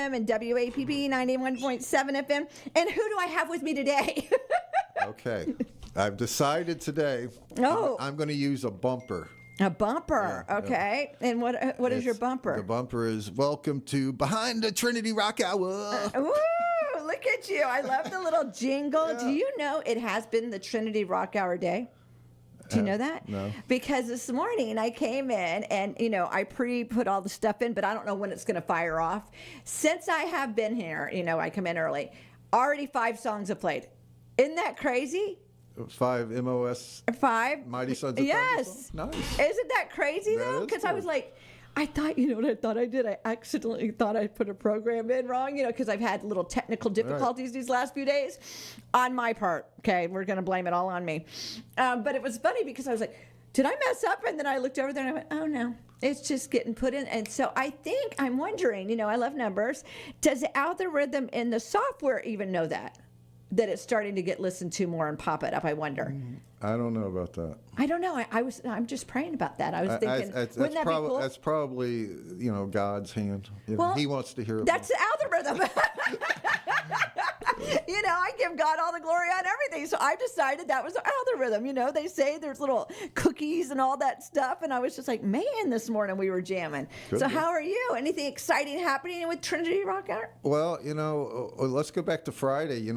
FM and WAPP 91.7 FM. And who do I have with me today? Okay. I've decided today I'm going to use a bumper. A bumper, Yeah, okay. And what is your bumper? The bumper is welcome to Behind the Trinity Rock Hour. Woo! Look at you. I love the little jingle. Yeah. Do you know it has been the Trinity Rock Hour Day? Do you know that? No. Because this morning I came in and, I put all the stuff in, but I don't know when it's going to fire off. Since I have been here, I come in early, already 5 songs have played. Isn't that crazy? 5 MOS. 5? Mighty Sons of Thunder Yes. song? Nice. Isn't that crazy, That though? is Because I cool. was like, I thought, what I thought I did? I accidentally thought I put a program in wrong, because I've had little technical difficulties these last few days on my part. Okay, we're going to blame it all on me. But it was funny because I was like, did I mess up? And then I looked over there and I went, oh, no. It's just getting put in. And so I'm wondering, I love numbers. Does the algorithm in the software even know that it's starting to get listened to more and pop it up? I wonder. I don't know about that. I don't know. I'm just praying about that. I was thinking, wouldn't that be cool? That's probably, God's hand. Well, he wants to hear it. That's the algorithm. I give God all the glory on everything. So I decided that was the algorithm. They say there's little cookies and all that stuff. And I was just like, man, this morning we were jamming. Could so be. Anything exciting happening with Trinity Rock Hour? Well, let's go back to Friday.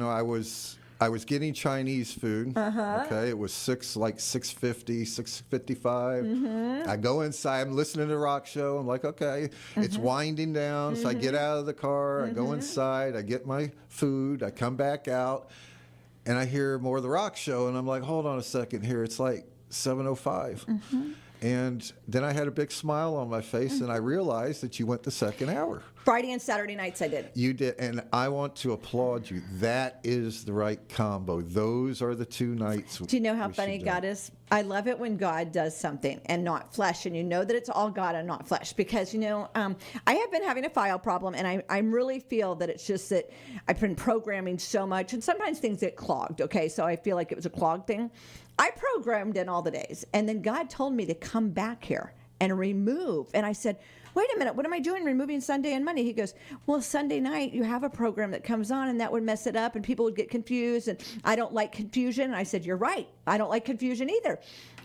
I was getting Chinese food. Okay, it was 6:50, 6:55. I go inside. I'm listening to the rock show. I'm like, okay, it's winding down. So I get out of the car. I go inside. I get my food. I come back out, and I hear more of the rock show. And I'm like, hold on a second here. It's like 7:05. And then I had a big smile on my face, and I realized that you went the second hour. Friday and Saturday nights I did. You did, and I want to applaud you. That is the right combo. Those are the 2 nights. Do you know how funny God is? I love it when God does something and not flesh, and that it's all God and not flesh. Because, I have been having a file problem, and I really feel that it's just that I've been programming so much, and sometimes things get clogged, okay? So I feel like it was a clogged thing. I programmed in all the days, and then God told me to come back here and remove. And I said, wait a minute, what am I doing removing Sunday and Monday? He goes, well, Sunday night you have a program that comes on and that would mess it up and people would get confused and I don't like confusion. And I said, you're right. I don't like confusion either.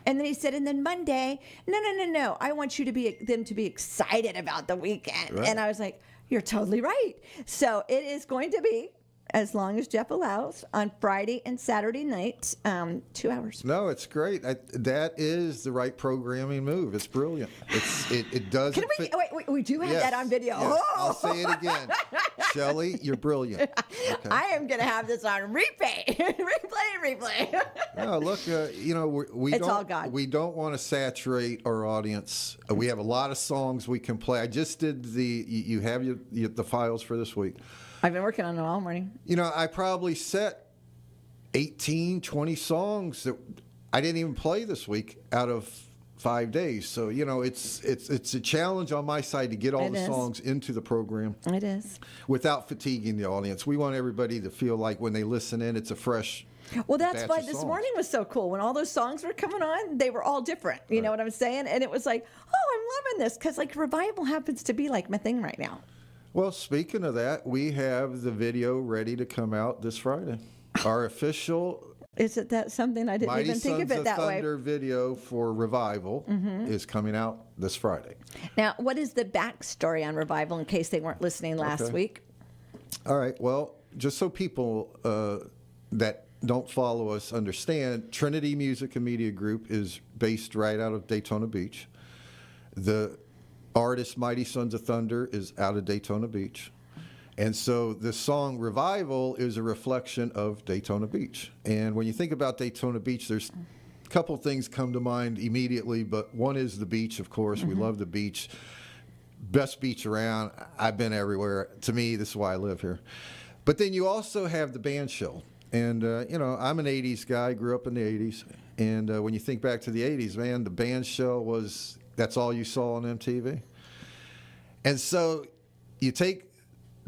And then he said, and then Monday, no. I want you to them to be excited about the weekend. Right. And I was like, you're totally right. So it is going to be, as long as Jeff allows, on Friday and Saturday nights, 2 hours. No, it's great. That is the right programming move. It's brilliant. It does. Can wait, we do have that on video. Yes. Oh. I'll say it again. Shelley, you're brilliant. Okay. I am going to have this on replay. replay. No, look, It's all God. We don't want to saturate our audience. We have a lot of songs we can play. I just did you have the files for this week. I've been working on it all morning. I probably set 18, 20 songs that I didn't even play this week out of 5 days. So, it's a challenge on my side to get all the songs into the program. It is. Without fatiguing the audience. We want everybody to feel like when they listen in, it's a fresh Well, that's batch why of this songs. morning was so cool. When all those songs were coming on, they were all different. You know what I'm saying? And it was like, oh, I'm loving this. Because, revival happens to be, my thing right now. Well, speaking of that, we have the video ready to come out this Friday. Our official Is it that something I didn't Mighty even think Sons of it that way? Thunder video for Revival is coming out this Friday. Now, what is the backstory on Revival in case they weren't listening last week? All right. Well, just so people that don't follow us understand, Trinity Music and Media Group is based right out of Daytona Beach. The artist Mighty Sons of Thunder is out of Daytona Beach. And so the song Revival is a reflection of Daytona Beach. And when you think about Daytona Beach, there's a couple things come to mind immediately, but one is the beach, of course. We love the beach. Best beach around. I've been everywhere. To me, this is why I live here. But then you also have the band shell. And, I'm an 80s guy, grew up in the 80s. And when you think back to the 80s, man, the band shell that's all you saw on MTV. And so you take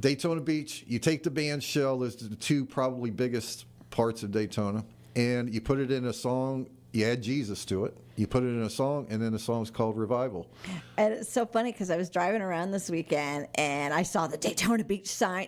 Daytona Beach, you take the band shell as the 2 probably biggest parts of Daytona, and you put it in a song, you add Jesus to it. You put it in a song, and then the song's called Revival. And it's so funny because I was driving around this weekend and I saw the Daytona Beach sign.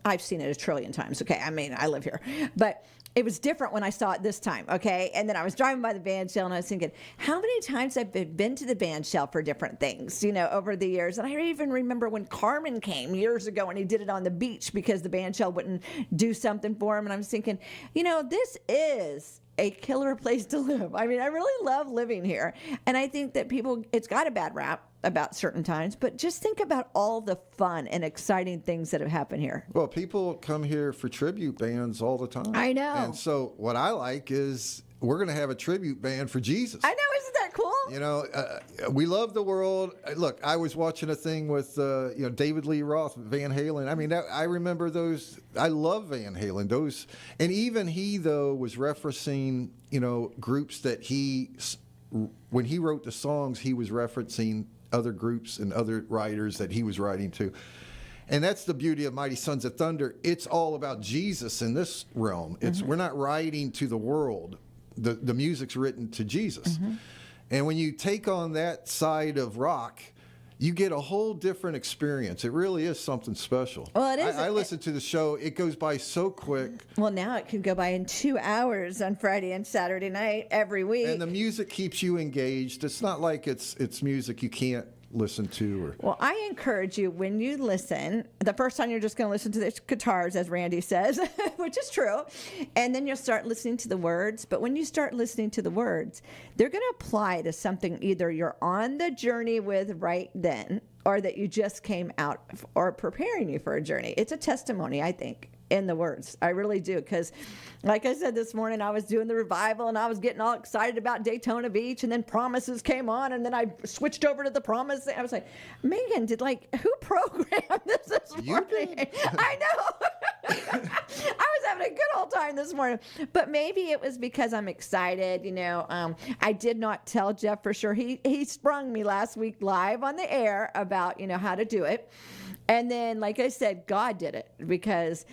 I've seen it a trillion times. Okay, I mean, I live here, but it was different when I saw it this time. Okay, and then I was driving by the band shell and I was thinking, how many times I've been to the band shell for different things, over the years. And I even remember when Carmen came years ago and he did it on the beach because the band shell wouldn't do something for him. And I was thinking, this is a killer place to live. I mean, I really love living here. And I think that it's got a bad rap about certain times, but just think about all the fun and exciting things that have happened here. Well, people come here for tribute bands all the time. I know. And so what I like is we're going to have a tribute band for Jesus. I know, isn't that cool? We love the world. Look, I was watching a thing with, David Lee Roth, Van Halen. I mean, I remember those. I love Van Halen. Those, and even he, though, was referencing, groups that when he wrote the songs, he was referencing other groups and other writers that he was writing to. And that's the beauty of Mighty Sons of Thunder. It's all about Jesus in this realm. We're not writing to the world. The music's written to Jesus. Mm-hmm. And when you take on that side of rock, you get a whole different experience. It really is something special. Well, it is. I listen to the show. It goes by so quick. Well, now it can go by in 2 hours on Friday and Saturday night every week. And the music keeps you engaged. It's not like it's music you can't listen to. Well, I encourage you, when you listen, the first time you're just going to listen to the guitars, as Randy says, which is true, and then you'll start listening to the words. But when you start listening to the words, they're going to apply to something either you're on the journey with right then, or that you just came out or preparing you for a journey. It's a testimony, I think, in the words. I really do, because like I said this morning, I was doing the revival and I was getting all excited about Daytona Beach, and then Promises came on, and then I switched over to the Promise. I was like, Megan, who programmed this morning? I know. I was having a good old time this morning, but maybe it was because I'm excited. I did not tell Jeff for sure. He sprung me last week live on the air about how to do it, and then like I said, God did it, because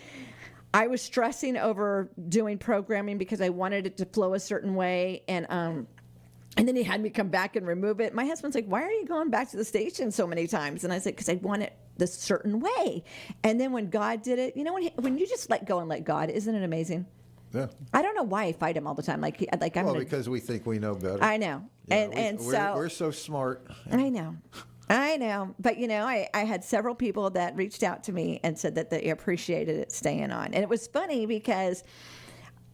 I was stressing over doing programming because I wanted it to flow a certain way, and then he had me come back and remove it. My husband's like, "Why are you going back to the station so many times?" And I said, "Because I want it this certain way." And then when God did it, when you just let go and let God, isn't it amazing? Yeah. I don't know why I fight him all the time. Because we think we know better. I know, we're so smart. I know. But I had several people that reached out to me and said that they appreciated it staying on. And it was funny because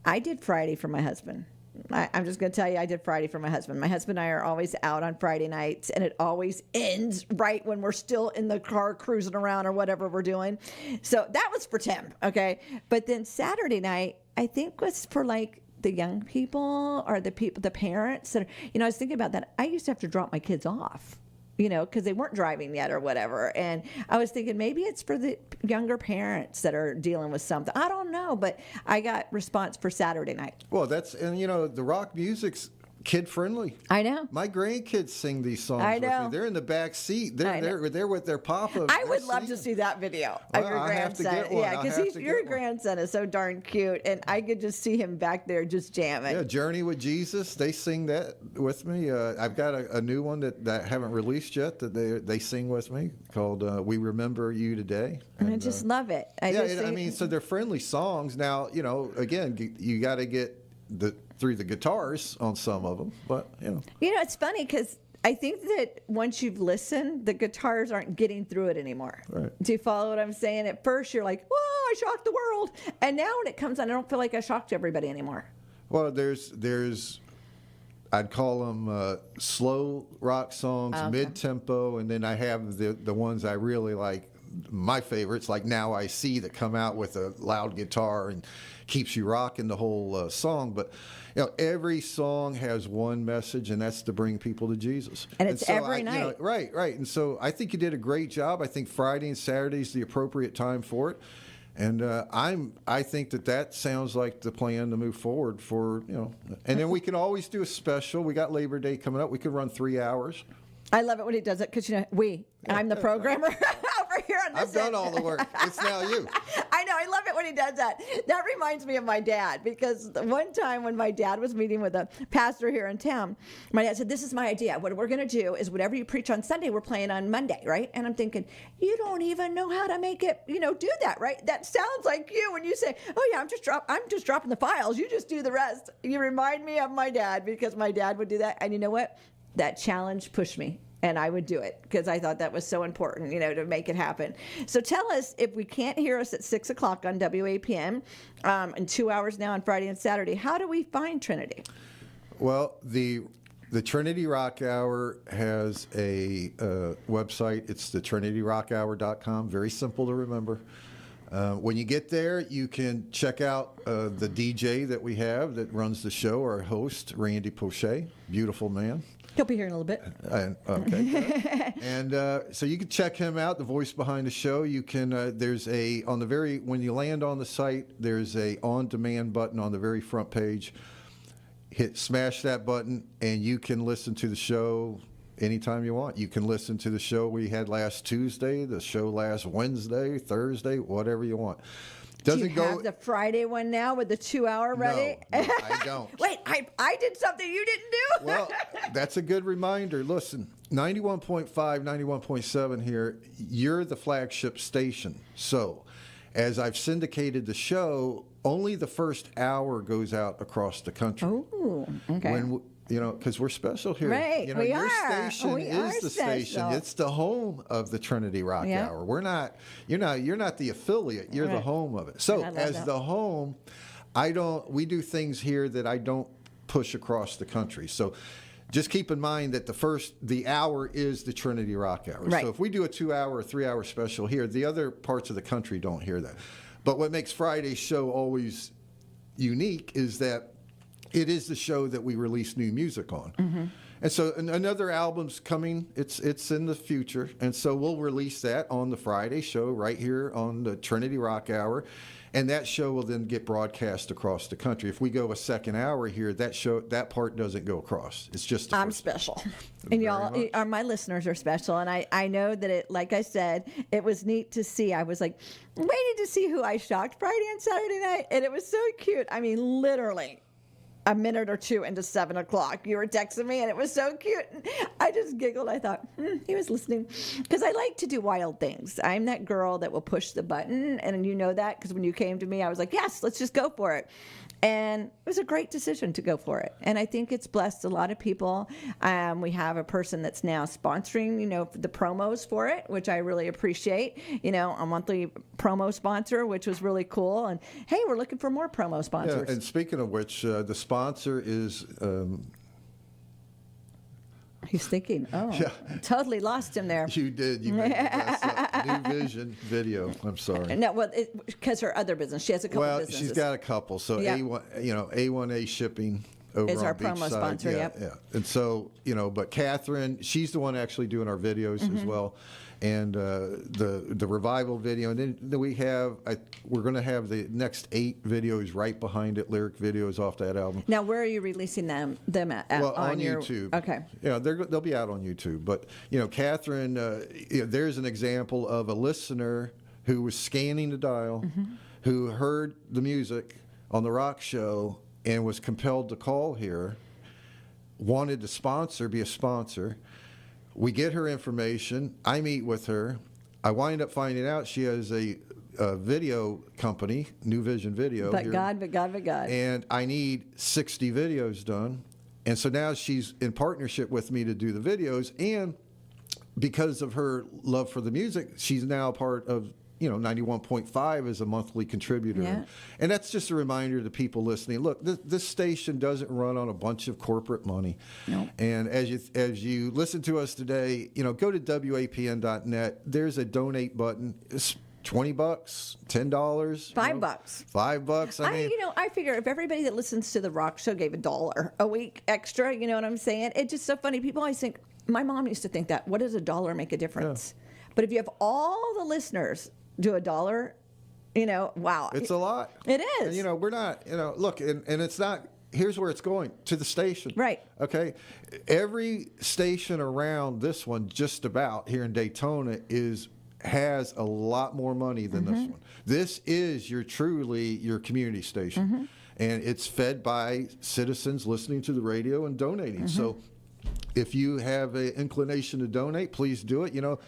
I did Friday for my husband. I'm just going to tell you, I did Friday for my husband. My husband and I are always out on Friday nights, and it always ends right when we're still in the car cruising around or whatever we're doing. So that was for Tim, okay? But then Saturday night, I think was for the young people or the parents. That I was thinking about that. I used to have to drop my kids off, because they weren't driving yet or whatever. And I was thinking maybe it's for the younger parents that are dealing with something. I don't know, but I got response for Saturday night. Well, the rock music's kid-friendly. I know. My grandkids sing these songs I know. with me. They're in the back seat. They're with their papa. I would love to see that video of your grandson. Yeah, because your grandson is so darn cute, and I could just see him back there just jamming. Yeah, Journey with Jesus. They sing that with me. I've got a new one that I haven't released yet that they sing with me called "We Remember You Today." And I just love it. So they're friendly songs. Now, again, you got to get through the guitars on some of them, but it's funny because I think that once you've listened, the guitars aren't getting through it anymore. Right. Do you follow what I'm saying? At first you're like, whoa, I shocked the world, and now when it comes on, I don't feel like I shocked everybody anymore. Well, there's I'd call them slow rock songs, mid-tempo, and then I have the ones I really like. My favorites, like Now I See, that come out with a loud guitar and keeps you rocking the whole song. But every song has one message, and that's to bring people to Jesus. And it's every night. Right. And so I think you did a great job. I think Friday and Saturday is the appropriate time for it. And I think that sounds like the plan to move forward for, And then we can always do a special. We got Labor Day coming up. We could run 3 hours. I love it when he does it because, I'm the programmer over here on this I've done all the work. It's now you. I know. I love it when he does that. That reminds me of my dad, because the one time when my dad was meeting with a pastor here in town, my dad said, this is my idea. What we're going to do is whatever you preach on Sunday, we're playing on Monday, right? And I'm thinking, you don't even know how to make it, do that, right? That sounds like you when you say, oh yeah, I'm just dropping the files. You just do the rest. You remind me of my dad, because my dad would do that. And you know what? That challenge pushed me. And I would do it because I thought that was so important, to make it happen. So tell us, if we can't hear us at 6 o'clock on WAPN, in 2 hours now on Friday and Saturday, how do we find Trinity? Well, the Trinity Rock Hour has a website. It's the trinityrockhour.com. Very simple to remember. When you get there, you can check out the DJ that we have that runs the show, our host, Randy Poche, beautiful man. He'll be here in a little bit. Okay. And so you can check him out, the voice behind the show. You can, when you land on the site, there's a on-demand button on the very front page. Smash that button, and you can listen to the show anytime you want. You can listen to the show we had last Tuesday, the show last Wednesday, Thursday, whatever you want. Do you have the Friday one now with the 2 hour ready? No, I don't. Wait, I did something you didn't do? Well, that's a good reminder. Listen, 91.5, 91.7 here, you're the flagship station. So as I've syndicated the show, only the first hour goes out across the country. Oh, okay. Because we're special here. Right, your station is the station. It's the home of the Trinity Rock Hour. We're not. You're not the affiliate. You're the home of it. So as the home, we do things here that I don't push across the country. So just keep in mind that the hour is the Trinity Rock Hour. Right. So if we do a 2 hour or 3 hour special here, the other parts of the country don't hear that. But what makes Friday's show always unique is that it is the show that we release new music on. Mm-hmm. And so another album's coming. It's in the future. And so we'll release that on the Friday show right here on the Trinity Rock Hour. And that show will then get broadcast across the country. If we go a second hour here, that part doesn't go across. It's just I'm special. And y'all, my listeners are special. And I know that like I said, it was neat to see. I was like waiting to see who I shocked Friday and Saturday night. And it was so cute. I mean, literally a minute or two into 7 o'clock, you were texting me, and it was so cute. I just giggled. I thought, he was listening. Because I like to do wild things. I'm that girl that will push the button, and you know that, because when you came to me, I was like, yes, let's just go for it. And it was a great decision to go for it. And I think it's blessed a lot of people. We have a person that's now sponsoring, the promos for it, which I really appreciate. A monthly promo sponsor, which was really cool. And hey, we're looking for more promo sponsors. Yeah, and speaking of which, the sponsor is... He's thinking, totally lost him there. You did. You made New Vision Video. I'm sorry. No, well, because her other business. She has a couple businesses. She's got a couple. So A1A Shipping over is on our promo sponsor. Yeah. And so, but Catherine, she's the one actually doing our videos as well. And the revival video, and then we're going to have the next 8 videos right behind it, lyric videos off that album. Now, where are you releasing them at? Well, on YouTube. Okay. They'll be out on YouTube. But Catherine, there's an example of a listener who was scanning the dial, who heard the music on the rock show and was compelled to call here, wanted to be a sponsor. We get her information. I meet with her. I wind up finding out she has a video company, New Vision Video. But God. And I need 60 videos done. And so now she's in partnership with me to do the videos. And because of her love for the music, she's now part of 91.5 as a monthly contributor. Yeah. And that's just a reminder to people listening. Look, this station doesn't run on a bunch of corporate money. No. And as you listen to us today, go to WAPN.net. There's a donate button. It's $20, $10, $5. $5. I mean, I figure if everybody that listens to the rock show gave $1 a week extra, you know what I'm saying? It's just so funny. People always think, my mom used to think that, what does $1 make a difference? Yeah. But if you have all the listeners do $1, wow. It's a lot. It is. And, we're not, look, and it's not, here's where it's going, to the station. Right. Okay? Every station around this one, just about, here in Daytona, is has a lot more money than this one. This is truly your community station. And it's fed by citizens listening to the radio and donating. So if you have an inclination to donate, please do it. You know,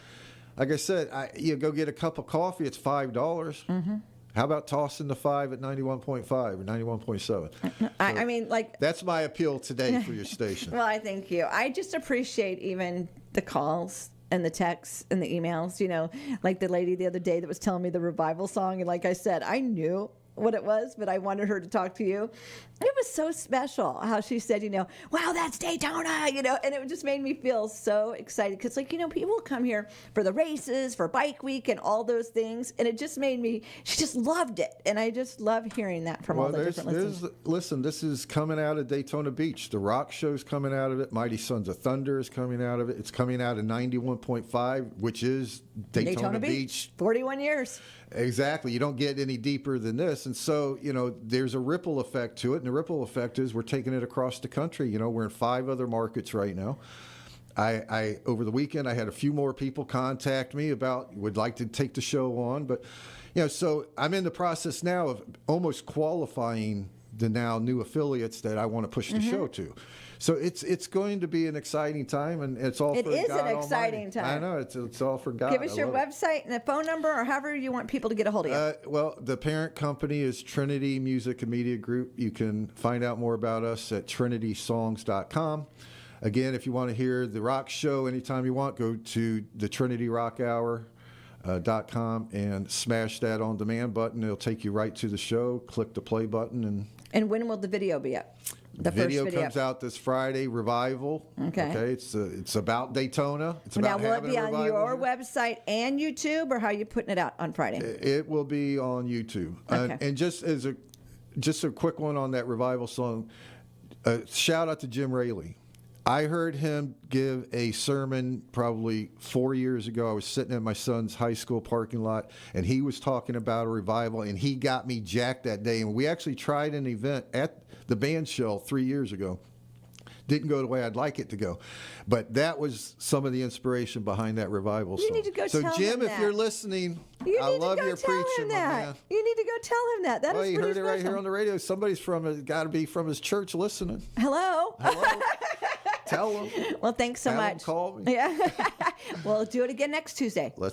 like I said, you go get a cup of coffee, it's $5. How about tossing the 5 at 91.5 or 91.7? I mean, like, that's my appeal today for your station. well, I thank you. I just appreciate even the calls and the texts and the emails, you know, like the lady the other day that was telling me the revival song. And like I said, I knew what it was, but I wanted her to talk to you. It was so special how she said, you know, wow, that's Daytona, you know, and it just made me feel so excited because, like, you know, people come here for the races, for Bike Week and all those things, and it just made me, she just loved it, and I just love hearing that from all the different listeners. Listen, this is coming out of Daytona Beach. The Rock Show's coming out of it. Mighty Sons of Thunder is coming out of it. It's coming out of 91.5, which is Daytona Beach. 41 years. Exactly. You don't get any deeper than this. And so, you know, there's a ripple effect to it. And the ripple effect is we're taking it across the country. You know, we're in 5 other markets right now. I over the weekend, I had a few more people contact me about would like to take the show on. But, you know, so I'm in the process now of almost qualifying the now new affiliates that I want to push the show to. So it's going to be an exciting time, and it's all for God Almighty. It is an exciting time. I know, it's all for God. Give us your website and a phone number or however you want people to get a hold of you. Well, the parent company is Trinity Music and Media Group. You can find out more about us at trinitysongs.com. Again, if you want to hear the rock show anytime you want, go to the Trinity Rock Hour. .com and smash that on demand button. It'll take you right to the show. Click the play button and when will the video be up? The video comes out this Friday. Revival. Okay. It's about Daytona. It's about now, will it be on your website and YouTube, or how are you putting it out on Friday? It will be on YouTube. Okay. And just a quick one on that Revival song. Shout out to Jim Raley. I heard him give a sermon probably 4 years ago. I was sitting in my son's high school parking lot, and he was talking about a revival, and he got me jacked that day. And we actually tried an event at the band shell 3 years ago. Didn't go the way I'd like it to go. But that was some of the inspiration behind that revival song. You need to go tell him that. So, Jim, if you're listening, I love your preaching, my man. You need to go tell him that. That is pretty special. You heard it right here on the radio. Somebody's got to be from his church listening. Hello. Tell them. Well, thanks so much. Call me. Yeah. We'll do it again next Tuesday. Let's